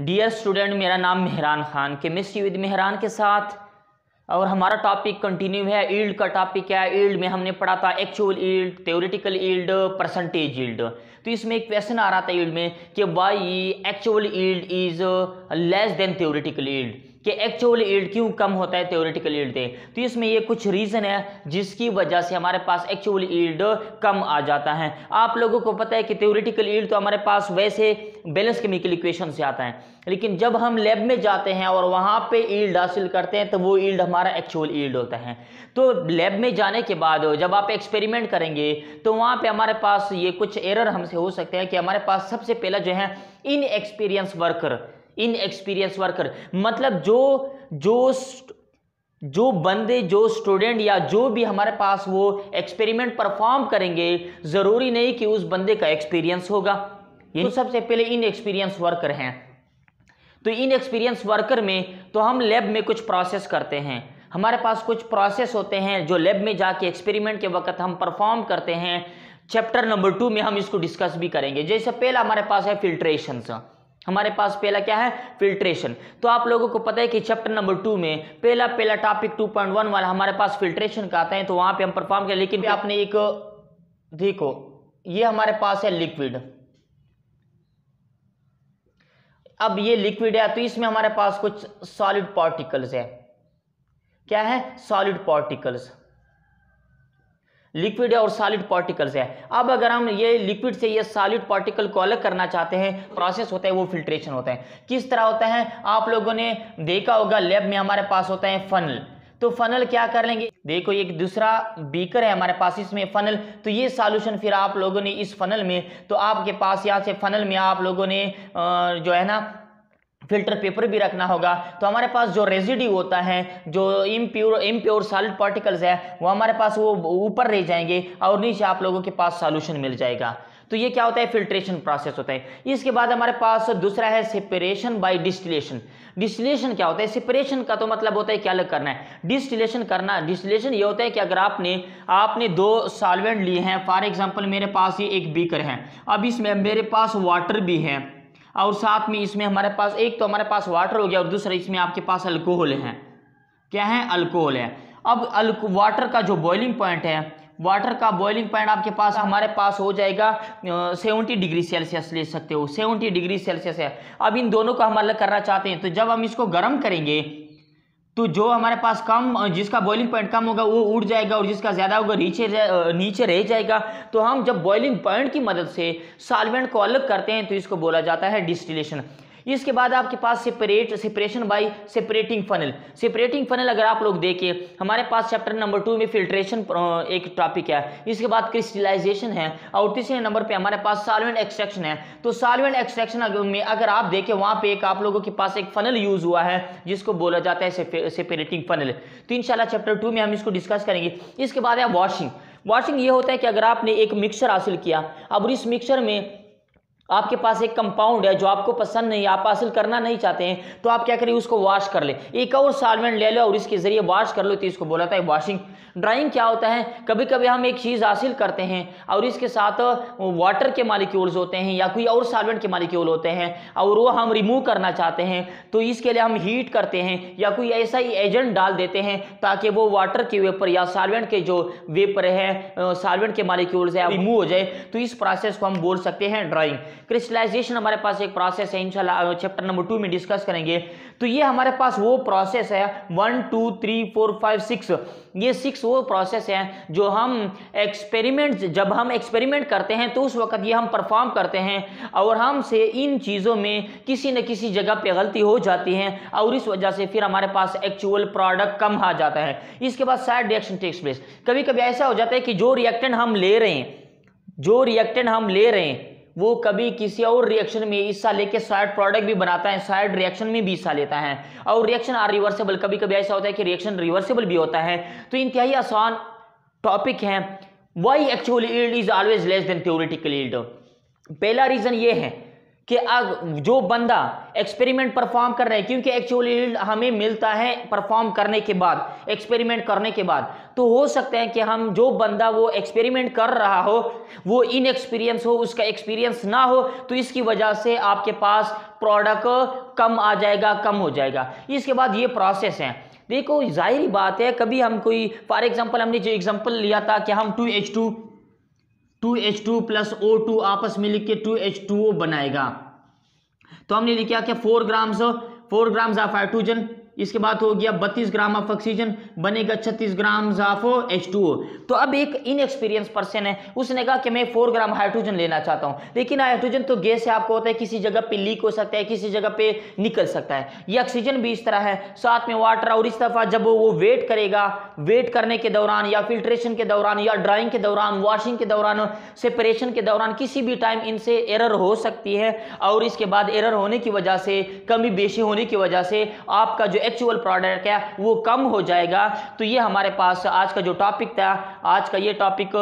Dear student, मेरा नाम Mehran Khan, chemistry with Mehran के साथ। और हमारा टॉपिक कंटिन्यू है। ईल्ड का टॉपिक है। ईल्ड में हमने पढ़ा था actual yield, theoretical yield, percentage yield. तो इसमें एक क्वेश्चन आ रहा था ईल्ड में कि why actual yield is less than theoretical yield, कि एक्चुअल ईल्ड क्यों कम होता है थ्योरेटिकल ईल्ड से। तो इसमें ये कुछ रीज़न है जिसकी वजह से हमारे पास एक्चुअल ईल्ड कम आ जाता है। आप लोगों को पता है कि थ्योरेटिकल ईल्ड तो हमारे पास वैसे बैलेंस केमिकल इक्वेशन से आता है, लेकिन जब हम लैब में जाते हैं और वहाँ पे ईल्ड हासिल करते हैं तो वो ईल्ड हमारा एक्चुअल ईल्ड होता है। तो लैब में जाने के बाद जब आप एक्सपेरिमेंट करेंगे तो वहाँ पे हमारे पास ये कुछ एरर हमसे हो सकते हैं कि हमारे पास सबसे पहला जो है इनएक्सपीरियंस वर्कर मतलब जो बंदे, जो स्टूडेंट या जो भी हमारे पास वो एक्सपेरिमेंट परफॉर्म करेंगे, ज़रूरी नहीं कि उस बंदे का एक्सपीरियंस होगा। ये तो सबसे पहले इनएक्सपीरियंस वर्कर हैं। तो इनएक्सपीरियंस वर्कर में तो हम लैब में कुछ प्रोसेस करते हैं, हमारे पास कुछ प्रोसेस होते हैं जो लैब में जाके एक्सपेरिमेंट के वक्त हम परफॉर्म करते हैं। चैप्टर नंबर 2 में हम इसको डिस्कस भी करेंगे। जैसे पहला हमारे पास है फिल्ट्रेशन। हमारे पास पहला क्या है? फिल्ट्रेशन। तो आप लोगों को पता है कि चैप्टर नंबर 2 में पहला टॉपिक 2.1 वाला हमारे पास फिल्ट्रेशन का आता है, तो वहां पे हम परफॉर्म करें। लेकिन आपने एक देखो, ये हमारे पास है लिक्विड। अब ये लिक्विड है तो इसमें हमारे पास कुछ सॉलिड पार्टिकल्स है। क्या है? Solid particles. लिक्विड है और सॉलिड पार्टिकल्स है। अब अगर हम ये लिक्विड से ये सॉलिड पार्टिकल को अलग करना चाहते हैं, प्रोसेस होता है वो फिल्ट्रेशन होता है। किस तरह होता है? आप लोगों ने देखा होगा लैब में हमारे पास होता है फनल। तो फनल क्या कर लेंगे, देखो एक दूसरा बीकर है हमारे पास, इसमें फनल। तो ये सॉल्यूशन फिर आप लोगों ने इस फनल में, तो आपके पास यहाँ से फनल में आप लोगों ने जो है ना फिल्टर पेपर भी रखना होगा। तो हमारे पास जो रेजिड्यू होता है, जो इम्प्योर सॉलिड पार्टिकल्स है, वो हमारे पास वो ऊपर रह जाएंगे और नीचे आप लोगों के पास सॉल्यूशन मिल जाएगा। तो ये क्या होता है? फिल्ट्रेशन प्रोसेस होता है। इसके बाद हमारे पास दूसरा है सेपरेशन बाय डिस्टिलेशन। डिस्टिलेशन क्या होता है? सेपरेशन का तो मतलब होता है क्या अलग करना है। डिस्टिलेशन करना, डिस्टिलेशन ये होता है कि अगर आपने दो सॉल्वेंट लिए हैं, फॉर एग्जांपल मेरे पास ये एक बीकर है, अब इसमें मेरे पास वाटर भी है और साथ में इसमें हमारे पास एक तो हमारे पास वाटर हो गया और दूसरा इसमें आपके पास अल्कोहल है। क्या है? अल्कोहल है। अब वाटर का जो बॉइलिंग पॉइंट है, वाटर का बॉइलिंग पॉइंट आपके पास हमारे पास हो जाएगा 70 डिग्री सेल्सियस ले सकते हो, 70 डिग्री सेल्सियस है। अब इन दोनों को हम अलग करना चाहते हैं, तो जब हम इसको गर्म करेंगे तो जो हमारे पास कम, जिसका बॉइलिंग पॉइंट कम होगा वो उड़ जाएगा और जिसका ज़्यादा होगा नीचे रह जाएगा। तो हम जब बॉइलिंग पॉइंट की मदद से सॉल्वेंट को अलग करते हैं तो इसको बोला जाता है डिस्टिलेशन। इसके बाद आपके पास separation by separating funnel. Separating funnel अगर आप लोग देखिए, हमारे पास चैप्टर नंबर 2 में फिल्ट्रेशन एक टॉपिक है, इसके बाद क्रिस्टलाइजेशन है और तीसरे नंबर पे हमारे पास सॉल्वेंट एक्सट्रैक्शन है। तो सॉल्वेंट एक्सट्रैक्शन में अगर आप देखें, वहां पे एक आप लोगों के पास एक फनल यूज हुआ है जिसको बोला जाता है सेपरेटिंग फनल। तो इंशाल्लाह चैप्टर 2 में हम इसको डिस्कस करेंगे। इसके बाद है वॉशिंग। वॉशिंग ये होता है कि अगर आपने एक मिक्सचर हासिल किया, अब इस मिक्सचर में आपके पास एक कंपाउंड है जो आपको पसंद नहीं, आप हासिल करना नहीं चाहते हैं, तो आप क्या करिए, उसको वॉश कर ले, एक और सॉल्वेंट ले लो और इसके जरिए वॉश कर लो, तो इसको बोला था वॉशिंग। ड्राइंग क्या होता है? कभी कभी हम एक चीज़ हासिल करते हैं और इसके साथ वाटर के मालिक्यूल्स होते हैं या कोई और सॉल्वेंट के मालिक्यूल होते हैं और वो हम रिमूव करना चाहते हैं, तो इसके लिए हम हीट करते हैं या कोई ऐसा ही एजेंट डाल देते हैं ताकि वो वाटर के वेपर या सॉल्वेंट के जो वेपर है, सॉल्वेंट के मालिक्यूल्स है, रिमूव हो जाए। तो इस प्रोसेस को हम बोल सकते हैं ड्राइंग। क्रिस्टलाइजेशन हमारे पास एक प्रोसेस है, इंशाल्लाह चैप्टर नंबर 2 में डिस्कस करेंगे। तो ये हमारे पास वो प्रोसेस है 1 2 3 4 5 6, ये 6 वो प्रोसेस है जो हम जब हम एक्सपेरिमेंट करते हैं तो उस वक्त ये हम परफॉर्म करते हैं और हमसे इन चीज़ों में किसी न किसी जगह पे गलती हो जाती है और इस वजह से फिर हमारे पास एक्चुअल प्रोडक्ट कम आ जाता है। इसके बाद साइड रिएक्शन टेक्स प्लेस। कभी कभी ऐसा हो जाता है कि जो रिएक्टेंट हम ले रहे हैं वो कभी किसी और रिएक्शन में हिस्सा लेके साइड प्रोडक्ट भी बनाता है, साइड रिएक्शन में भी हिस्सा लेता है और रिएक्शन आर रिवर्सेबल। कभी कभी ऐसा होता है कि रिएक्शन रिवर्सेबल भी होता है। तो इंतहाई आसान टॉपिक है, why actual yield is always less than theoretical yield. पहला रीजन ये है कि जो बंदा एक्सपेरिमेंट परफॉर्म कर रहा है, क्योंकि एक्चुअल यील्ड हमें मिलता है परफॉर्म करने के बाद, एक्सपेरिमेंट करने के बाद, तो हो सकता है कि हम जो बंदा वो एक्सपेरिमेंट कर रहा हो वो इनएक्सपीरियंस हो, उसका एक्सपीरियंस ना हो, तो इसकी वजह से आपके पास प्रोडक्ट कम आ जाएगा, कम हो जाएगा। इसके बाद ये प्रोसेस है। देखो जाहिर बात है, कभी हम कोई फॉर एग्जांपल हमने जो एग्जांपल लिया था कि हम 2H2 प्लस O2 आपस में लिख के 2H2O बनाएगा, तो हमने लिखा कि 4 ग्राम्स ऑफ हाइड्रोजन, इसके बाद हो गया 32 ग्राम ऑफ ऑक्सीजन, बनेगा 36 ग्राम ऑफ H2O। तो अब एक इनएक्सपीरियंस पर्सन है, उसने कहा कि मैं 4 ग्राम हाइड्रोजन लेना चाहता हूं, लेकिन हाइड्रोजन तो गैस है, आपको होता है किसी जगह पे लीक हो सकता है, किसी जगह पे निकल सकता है। ये ऑक्सीजन भी इस तरह है, साथ में वाटर। और इस दफा जब वो वेट करेगा, वेट करने के दौरान या फिल्ट्रेशन के दौरान या ड्राइंग के दौरान, वॉशिंग के दौरान, सेपरेशन के दौरान, किसी भी टाइम इनसे एरर हो सकती है, और इसके बाद एरर होने की वजह से, कमी बेशी होने की वजह से आपका जो एक्चुअल प्रोडक्ट है वो कम हो जाएगा। तो ये हमारे पास आज का जो टॉपिक था, आज का ये टॉपिक